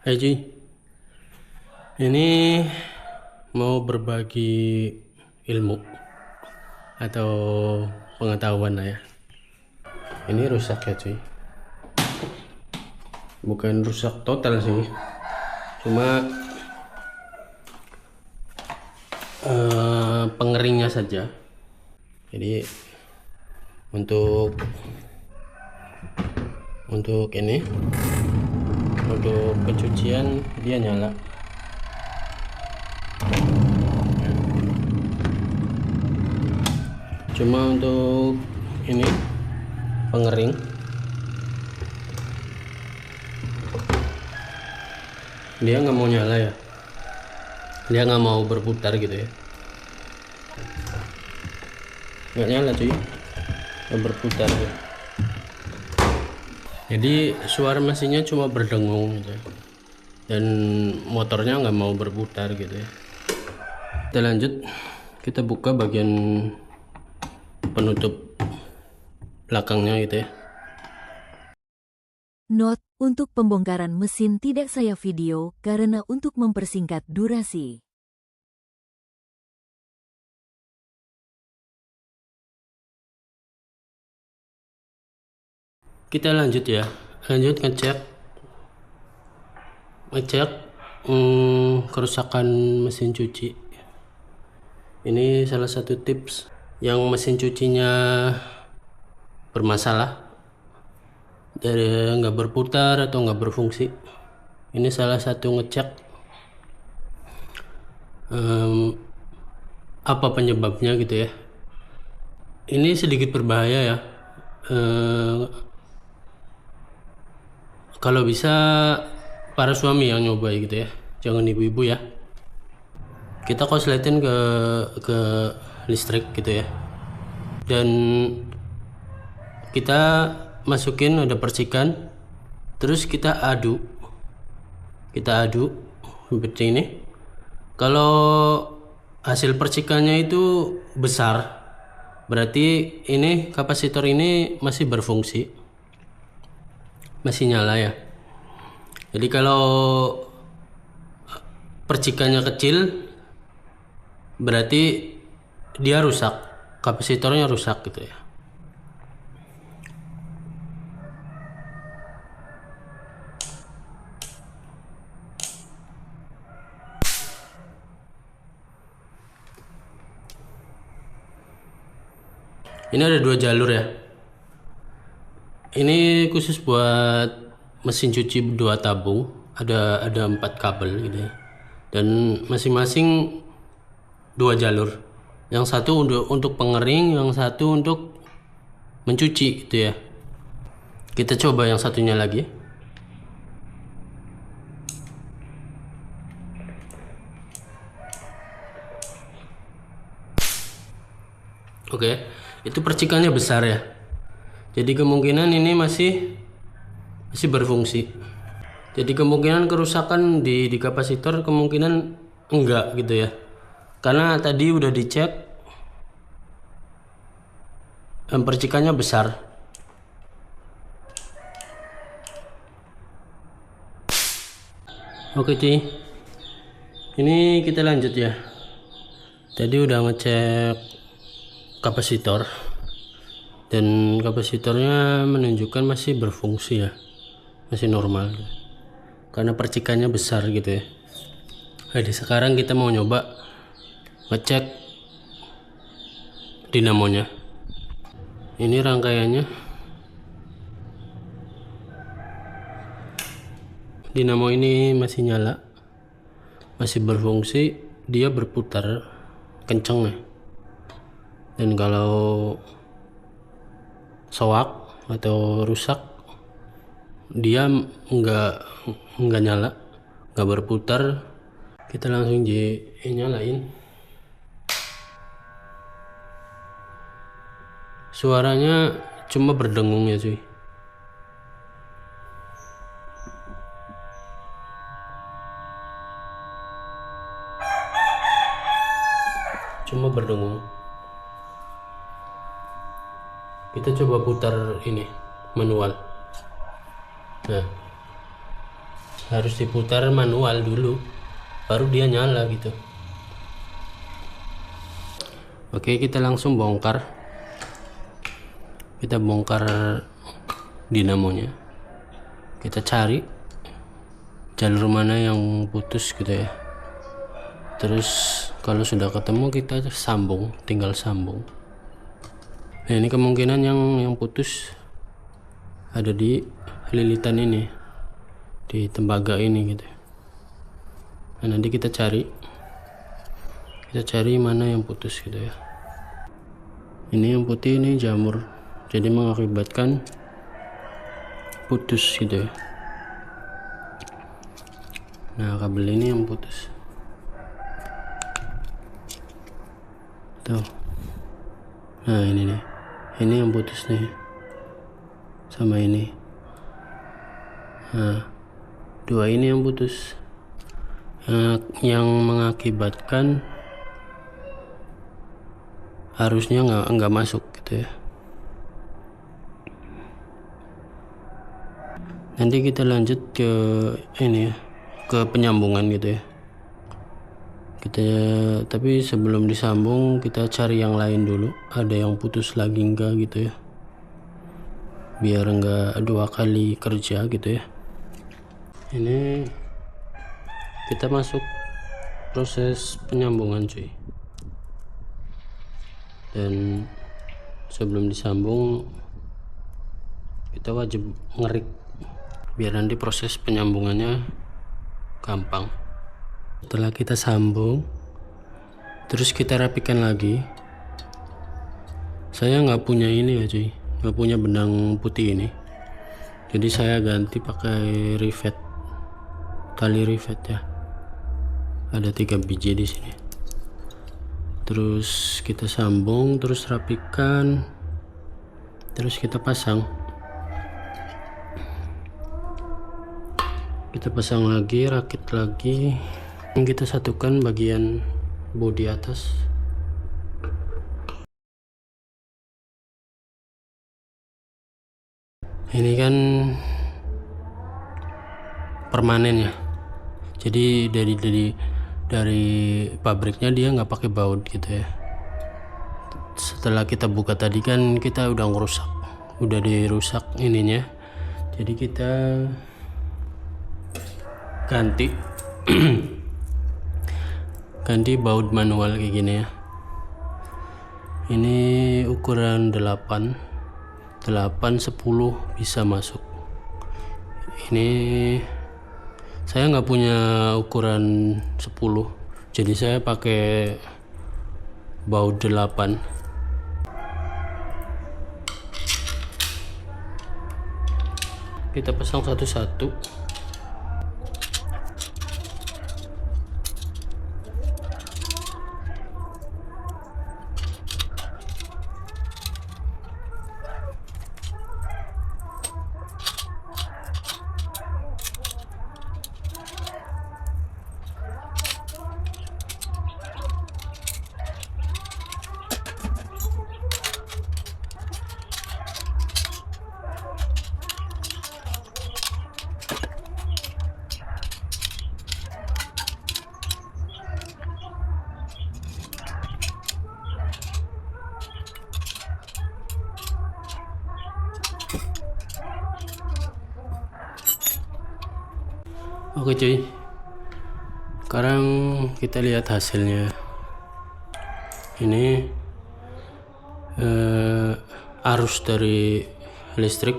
Hai cuy, ini mau berbagi ilmu atau pengetahuan lah ya. Ini rusak ya cuy, bukan rusak total sih, cuma pengeringnya saja. Jadi untuk ini, untuk pencucian dia nyala. Cuma untuk ini pengering dia nggak mau nyala ya, dia nggak mau berputar gitu ya, nggak nyala cuy, nggak berputar ya. Jadi suara mesinnya cuma berdengung gitu ya, dan motornya nggak mau berputar gitu ya. Kita lanjut, kita buka bagian penutup belakangnya gitu ya. Note, untuk pembongkaran mesin tidak saya video karena untuk mempersingkat durasi. Kita lanjut ya, lanjut ngecek kerusakan mesin cuci. Ini salah satu tips yang mesin cucinya bermasalah, dari nggak berputar atau nggak berfungsi. Ini salah satu ngecek apa penyebabnya gitu ya. Ini sedikit berbahaya ya, kalau bisa para suami yang nyoba gitu ya, jangan ibu-ibu ya. Kita konsletin ke listrik gitu ya, dan kita masukin ada percikan, terus kita aduk seperti ini. Kalau hasil percikannya itu besar, berarti ini kapasitor ini masih berfungsi, masih nyala ya. Jadi kalau percikannya kecil, berarti dia rusak, kapasitornya rusak gitu ya. Ini ada 2 jalur ya. Ini khusus buat mesin cuci 2 tabung, ada 4 kabel gitu ya, dan masing-masing 2 jalur. Yang satu untuk pengering, yang satu untuk mencuci gitu ya. Kita coba yang satunya lagi. Oke, itu percikannya besar ya. Jadi kemungkinan ini masih berfungsi. Jadi kemungkinan kerusakan di kapasitor kemungkinan enggak gitu ya. Karena tadi udah dicek, percikannya besar. Oke cuy, ini kita lanjut ya. Tadi udah ngecek kapasitor, dan kapasitornya menunjukkan masih berfungsi ya, masih normal karena percikannya besar gitu ya. Jadi sekarang kita mau nyoba ngecek dinamonya. Ini rangkaiannya, dinamo ini masih nyala, masih berfungsi, dia berputar kenceng ya. Dan kalau soak atau rusak, dia nggak nyala, nggak berputar. Kita langsung nyalain. Suaranya cuma berdengung ya cuy, cuma berdengung. Kita coba putar ini manual. Nah harus diputar manual dulu baru dia nyala gitu. Oke, kita langsung bongkar. Kita bongkar dinamonya. Kita cari jalur mana yang putus gitu ya. Terus kalau sudah ketemu kita sambung, tinggal sambung. Nah, ini kemungkinan yang putus ada di lilitan ini, di tembaga ini gitu. Nah, nanti kita cari mana yang putus gitu ya. Ini yang putih, ini jamur, jadi mengakibatkan putus gitu ya. Nah, kabel ini yang putus tuh. Nah, ini nih, ini yang putus nih sama ini. Nah, dua ini yang putus, yang mengakibatkan harusnya nggak masuk gitu ya. Nanti kita lanjut ke ini ya, ke penyambungan gitu ya. Tapi sebelum disambung kita cari yang lain dulu, ada yang putus lagi enggak gitu ya, biar enggak dua kali kerja gitu ya. Ini kita masuk proses penyambungan cuy, dan sebelum disambung kita wajib ngerik biar nanti proses penyambungannya gampang. Setelah kita sambung terus kita rapikan lagi. Saya nggak punya ini ya cuy, nggak punya benang putih ini, jadi saya ganti pakai rivet, tali rivet ya. Ada 3 biji di sini. Terus kita sambung, terus rapikan, terus kita pasang. Kita pasang lagi, rakit lagi. Kita satukan bagian bodi atas. Ini kan permanen ya, jadi dari pabriknya dia nggak pakai baut gitu ya. Setelah kita buka tadi kan kita udah dirusak ininya, jadi kita ganti ganti baut manual kayak gini ya. Ini ukuran 8 10 bisa masuk. Ini saya nggak punya ukuran 10, jadi saya pakai baut 8. Kita pasang satu-satu. Oke cuy, sekarang kita lihat hasilnya. Ini arus dari listrik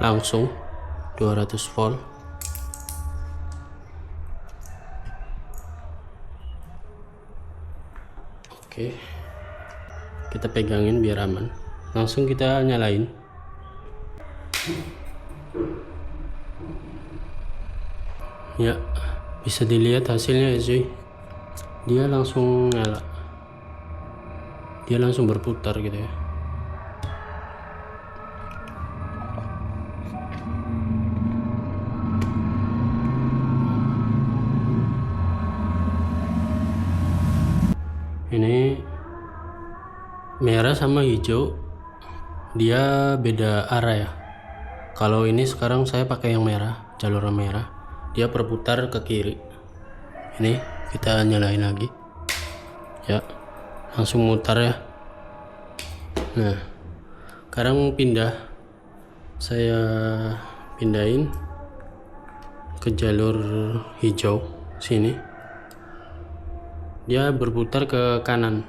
langsung 200 volt. Oke, kita pegangin biar aman, langsung kita nyalain. Ya, bisa dilihat hasilnya ya cuy, dia langsung nyala, dia langsung berputar gitu ya. Ini merah sama hijau, dia beda arah ya. Kalau ini sekarang saya pakai yang merah, jalur merah. dia berputar ke kiri. Ini kita nyalain lagi ya, langsung mutar ya. Nah sekarang saya pindahin ke jalur hijau sini, dia berputar ke kanan.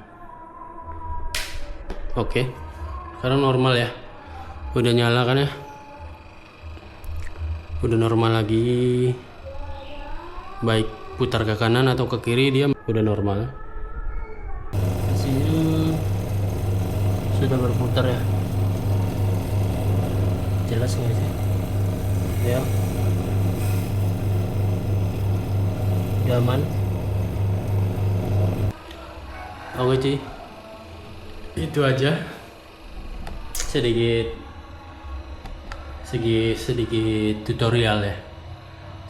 Oke, sekarang normal ya, udah nyala kan ya, udah normal lagi, baik putar ke kanan atau ke kiri dia udah normal. Mesinnya sudah berputar ya, jelas nggak sih ya, udah aman. Oke Ci, itu aja sedikit tutorial ya,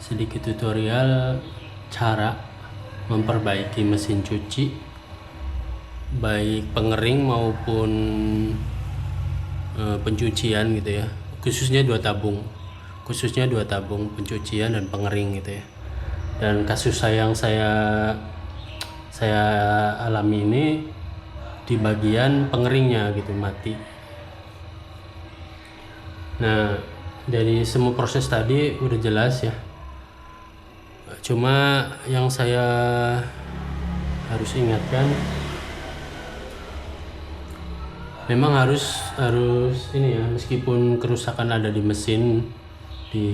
sedikit tutorial cara memperbaiki mesin cuci baik pengering maupun pencucian gitu ya, khususnya dua tabung pencucian dan pengering gitu ya. Dan kasus yang saya alami ini di bagian pengeringnya gitu, mati. Nah dari semua proses tadi udah jelas ya, cuma yang saya harus ingatkan, memang harus ini ya, meskipun kerusakan ada di mesin, di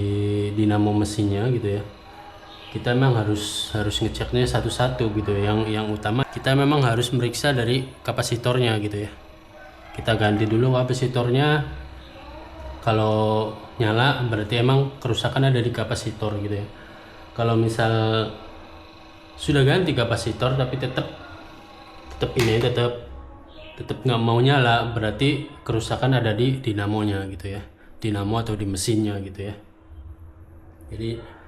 dinamo mesinnya gitu ya, kita memang harus ngeceknya satu-satu gitu ya. Yang utama kita memang harus meriksa dari kapasitornya gitu ya. Kita ganti dulu kapasitornya, kalau nyala berarti emang kerusakan ada di kapasitor gitu ya. Kalau misal sudah ganti kapasitor tapi tetap nggak mau nyala, berarti kerusakan ada di dinamonya gitu ya, dinamo atau di mesinnya gitu ya. Jadi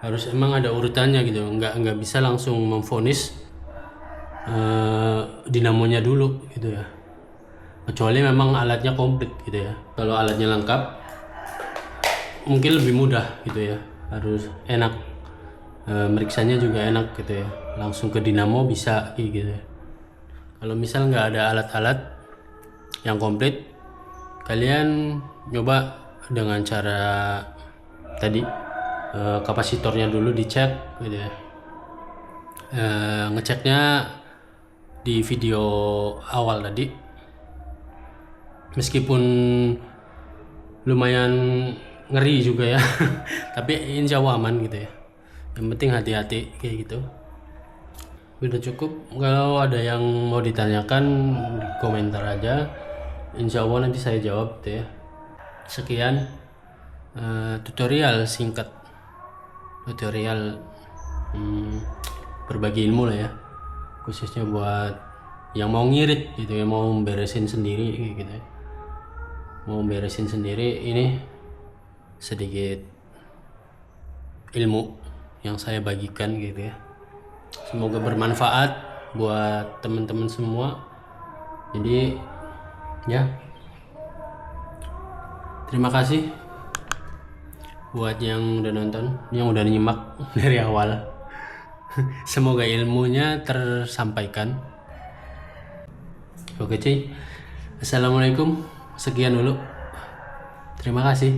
harus emang ada urutannya gitu, nggak bisa langsung memvonis dinamonya dulu gitu ya, kecuali memang alatnya komplit gitu ya. Kalau alatnya lengkap mungkin lebih mudah gitu ya, harus enak, meriksanya juga enak gitu ya, langsung ke dinamo bisa gitu ya. Kalau misal nggak ada alat-alat yang komplit, kalian nyoba dengan cara tadi, kapasitornya dulu dicek gitu ya. Ngeceknya di video awal tadi, meskipun lumayan ngeri juga ya tapi insya Allah aman gitu ya. Yang penting hati-hati kayak gitu. Udah cukup, kalau ada yang mau ditanyakan di komentar aja, insya Allah nanti saya jawab gitu ya. Sekian tutorial singkat, tutorial berbagi ilmu lah ya, khususnya buat yang mau ngirit gitu ya, mau beresin sendiri gitu ya. Mau beresin sendiri, ini sedikit ilmu yang saya bagikan gitu ya. Semoga bermanfaat buat teman-teman semua. Jadi ya, terima kasih buat yang udah nonton, yang udah nyimak dari awal. Semoga ilmunya tersampaikan. Oke cuy, assalamualaikum, sekian dulu, terima kasih.